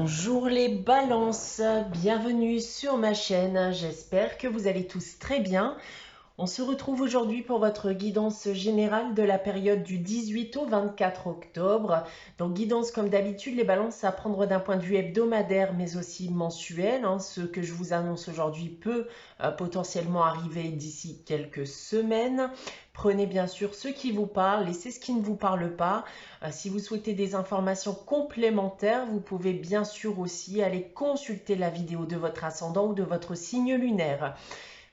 Bonjour les balances, bienvenue sur ma chaîne, j'espère que vous allez tous très bien. On se retrouve aujourd'hui pour votre guidance générale de la période du 18 au 24 octobre. Donc guidance comme d'habitude, les balances à prendre d'un point de vue hebdomadaire mais aussi mensuel. Ce que je vous annonce aujourd'hui peut potentiellement arriver d'ici quelques semaines. Prenez bien sûr ce qui vous parle, laissez ce qui ne vous parle pas. Si vous souhaitez des informations complémentaires, vous pouvez bien sûr aussi aller consulter la vidéo de votre ascendant ou de votre signe lunaire.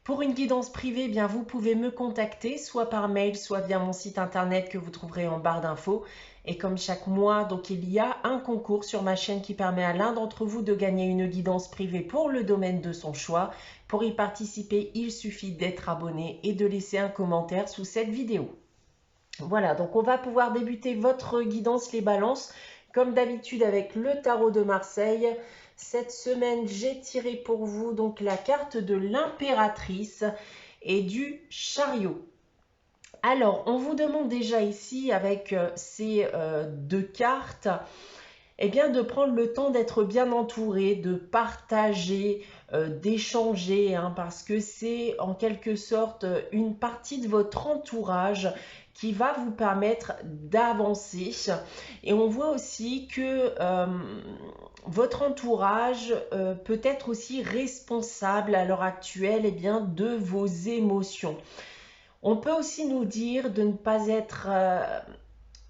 Pour une guidance privée, bien vous pouvez me contacter soit par mail, soit via mon site internet que vous trouverez en barre d'infos. Et comme chaque mois, donc il y a un concours sur ma chaîne qui permet à l'un d'entre vous de gagner une guidance privée pour le domaine de son choix. Pour y participer, il suffit d'être abonné et de laisser un commentaire sous cette vidéo. Voilà, donc on va pouvoir débuter votre guidance les balances, comme d'habitude avec le tarot de Marseille. Cette semaine, j'ai tiré pour vous donc la carte de l'impératrice et du chariot. Alors, on vous demande déjà ici, avec ces deux cartes, eh bien, de prendre le temps d'être bien entouré, de partager, d'échanger, parce que c'est en quelque sorte une partie de votre entourage qui va vous permettre d'avancer. Et on voit aussi que votre entourage peut être aussi responsable à l'heure actuelle de vos émotions. On peut aussi nous dire de ne pas être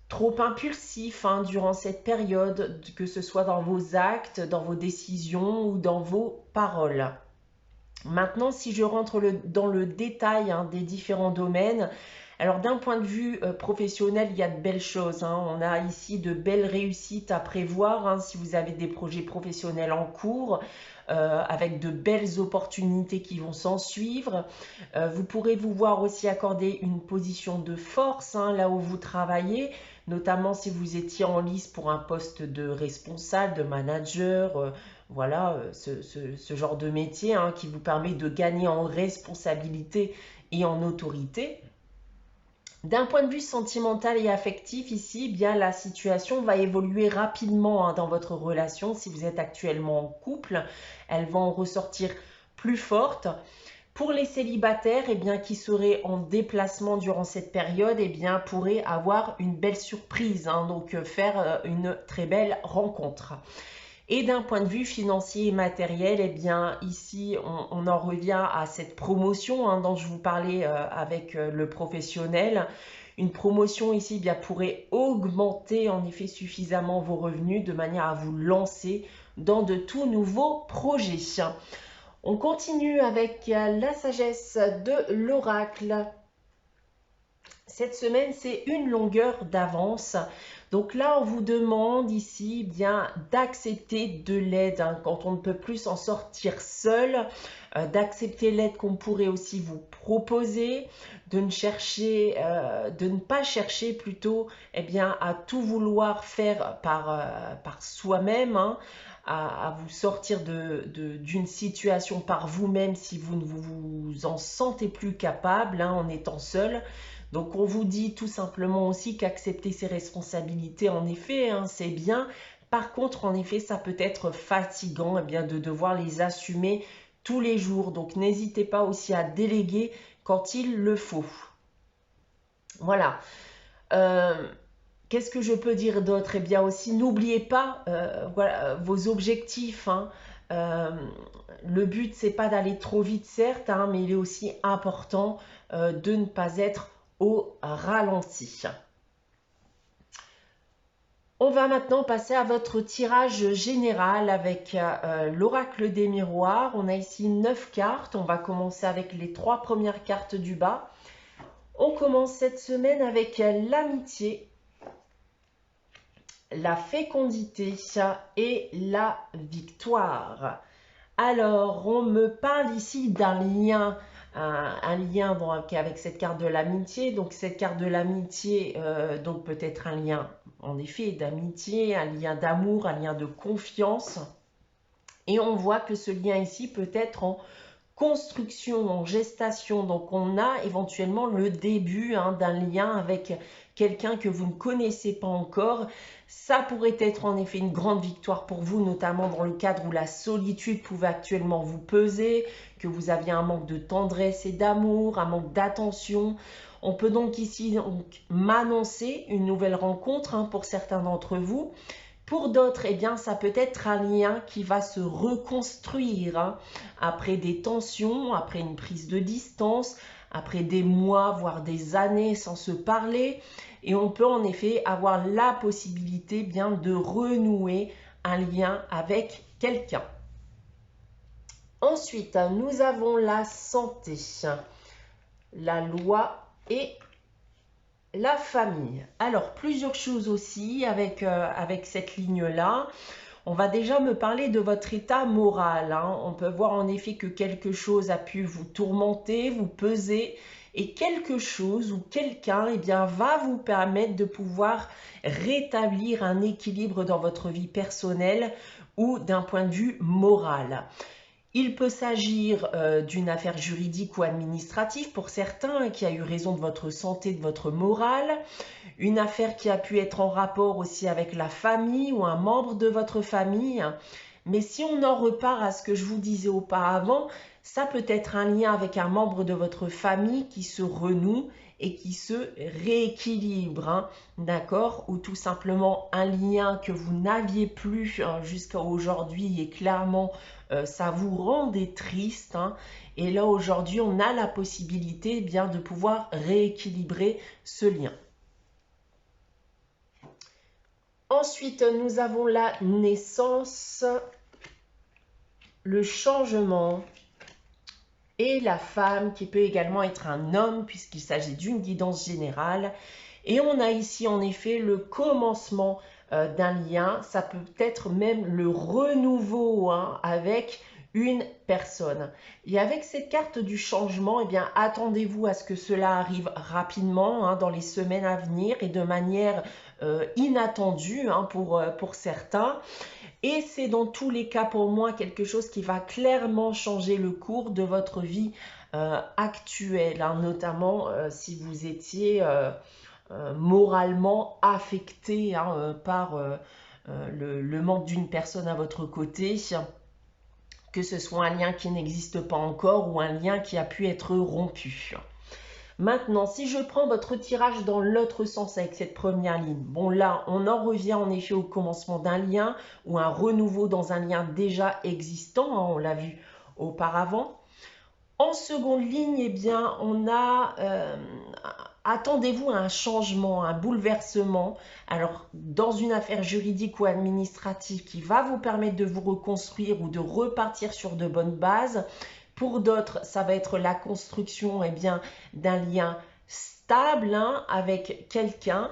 trop impulsif durant cette période, que ce soit dans vos actes, dans vos décisions ou dans vos paroles. Maintenant, si je rentre dans le détail des différents domaines, alors d'un point de vue professionnel, il y a de belles choses. On a ici de belles réussites à prévoir si vous avez des projets professionnels en cours, avec de belles opportunités qui vont s'en suivre. Vous pourrez vous voir aussi accorder une position de force là où vous travaillez, notamment si vous étiez en lice pour un poste de responsable, de manager, voilà, ce genre de métier qui vous permet de gagner en responsabilité et en autorité. D'un point de vue sentimental et affectif, ici, bien la situation va évoluer rapidement dans votre relation. Si vous êtes actuellement en couple, elle va en ressortir plus forte. Pour les célibataires, qui seraient en déplacement durant cette période, pourraient avoir une belle surprise, donc faire une très belle rencontre. Et d'un point de vue financier et matériel, ici, on en revient à cette promotion dont je vous parlais avec le professionnel. Une promotion ici pourrait augmenter en effet suffisamment vos revenus de manière à vous lancer dans de tout nouveaux projets. On continue avec la sagesse de l'oracle. Cette semaine, c'est une longueur d'avance. Donc là, on vous demande ici d'accepter de l'aide quand on ne peut plus s'en sortir seul, d'accepter l'aide qu'on pourrait aussi vous proposer, de ne pas chercher plutôt à tout vouloir faire par soi-même, à vous sortir d'une situation par vous-même si vous ne vous en sentez plus capable en étant seul. Donc on vous dit tout simplement aussi qu'accepter ses responsabilités, en effet, c'est bien. Par contre, en effet, ça peut être fatigant de devoir les assumer tous les jours. Donc n'hésitez pas aussi à déléguer quand il le faut. Voilà. Qu'est-ce que je peux dire d'autre? Aussi, n'oubliez pas vos objectifs. Le but, c'est pas d'aller trop vite, certes, mais il est aussi important de ne pas être au ralenti. On va maintenant passer à votre tirage général avec l'oracle des miroirs. On a ici 9 cartes. On va commencer avec les 3 premières cartes du bas. On commence cette semaine avec l'amitié, la fécondité et la victoire. Alors, on me parle ici d'un lien, un lien donc, avec cette carte de l'amitié. Donc, cette carte de l'amitié, donc peut-être un lien, en effet, d'amitié, un lien d'amour, un lien de confiance. Et on voit que ce lien ici peut être en construction, en gestation. Donc, on a éventuellement le début d'un lien avec quelqu'un que vous ne connaissez pas encore. Ça pourrait être en effet une grande victoire pour vous, notamment dans le cadre où la solitude pouvait actuellement vous peser, que vous aviez un manque de tendresse et d'amour, un manque d'attention. On peut donc ici m'annoncer une nouvelle rencontre pour certains d'entre vous. Pour d'autres, eh bien, ça peut être un lien qui va se reconstruire après des tensions, après une prise de distance, après des mois, voire des années sans se parler. Et on peut en effet avoir la possibilité bien de renouer un lien avec quelqu'un. Ensuite, nous avons la santé, la loi et la famille. Alors, plusieurs choses aussi avec cette ligne-là. On va déjà me parler de votre état moral. On peut voir en effet que quelque chose a pu vous tourmenter, vous peser, et quelque chose ou quelqu'un va vous permettre de pouvoir rétablir un équilibre dans votre vie personnelle ou d'un point de vue moral. Il peut s'agir d'une affaire juridique ou administrative pour certains qui a eu raison de votre santé, de votre morale. Une affaire qui a pu être en rapport aussi avec la famille ou un membre de votre famille. Mais si on en repart à ce que je vous disais auparavant, ça peut être un lien avec un membre de votre famille qui se renoue et qui se rééquilibre, d'accord? Ou tout simplement un lien que vous n'aviez plus jusqu'à aujourd'hui et clairement ça vous rendait triste. Et là aujourd'hui, on a la possibilité de pouvoir rééquilibrer ce lien. Ensuite, nous avons la naissance, le changement et la femme qui peut également être un homme puisqu'il s'agit d'une guidance générale. Et on a ici en effet le commencement d'un lien, ça peut être même le renouveau avec une personne. Et avec cette carte du changement, attendez-vous à ce que cela arrive rapidement dans les semaines à venir et de manière inattendue pour certains. Et c'est dans tous les cas pour moi quelque chose qui va clairement changer le cours de votre vie actuelle, notamment si vous étiez moralement affecté par le manque d'une personne à votre côté, que ce soit un lien qui n'existe pas encore ou un lien qui a pu être rompu. Maintenant, si je prends votre tirage dans l'autre sens avec cette première ligne, bon là, on en revient en effet au commencement d'un lien ou un renouveau dans un lien déjà existant, on l'a vu auparavant. En seconde ligne, on a, attendez-vous à un changement, un bouleversement. Alors, dans une affaire juridique ou administrative qui va vous permettre de vous reconstruire ou de repartir sur de bonnes bases. Pour d'autres, ça va être la construction d'un lien stable avec quelqu'un.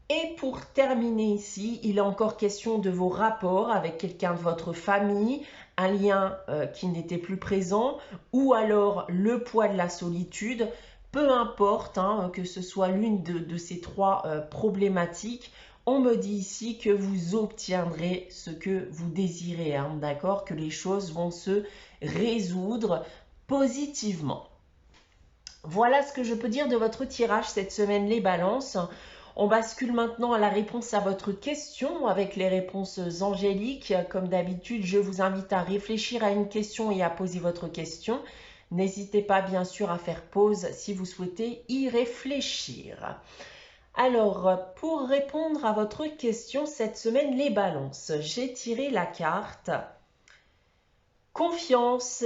Et pour terminer ici, il est encore question de vos rapports avec quelqu'un de votre famille, un lien qui n'était plus présent, ou alors le poids de la solitude. Peu importe que ce soit l'une de ces trois problématiques, on me dit ici que vous obtiendrez ce que vous désirez, d'accord? Que les choses vont se résoudre positivement. Voilà ce que je peux dire de votre tirage cette semaine, les balances. On bascule maintenant à la réponse à votre question avec les réponses angéliques. Comme d'habitude, je vous invite à réfléchir à une question et à poser votre question. N'hésitez pas bien sûr à faire pause si vous souhaitez y réfléchir. Alors, pour répondre à votre question cette semaine, les balances, j'ai tiré la carte confiance.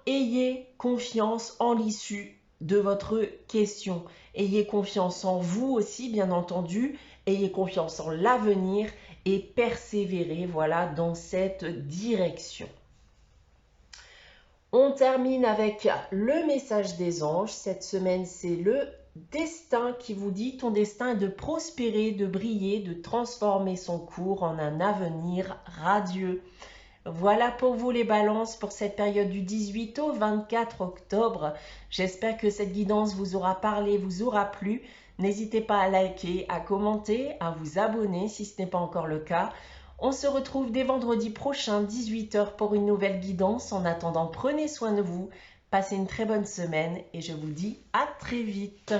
Ayez confiance en l'issue de votre question. Ayez confiance en vous aussi, bien entendu. Ayez confiance en l'avenir et persévérez, dans cette direction. On termine avec le message des anges. Cette semaine, c'est le destin qui vous dit: ton destin est de prospérer, de briller, de transformer son cours en un avenir radieux. Voilà pour vous les balances pour cette période du 18 au 24 octobre. J'espère que cette guidance vous aura parlé, vous aura plu. N'hésitez pas à liker, à commenter, à vous abonner si ce n'est pas encore le cas. On se retrouve dès vendredi prochain, 18 h pour une nouvelle guidance. En attendant, prenez soin de vous, passez une très bonne semaine et je vous dis à très vite.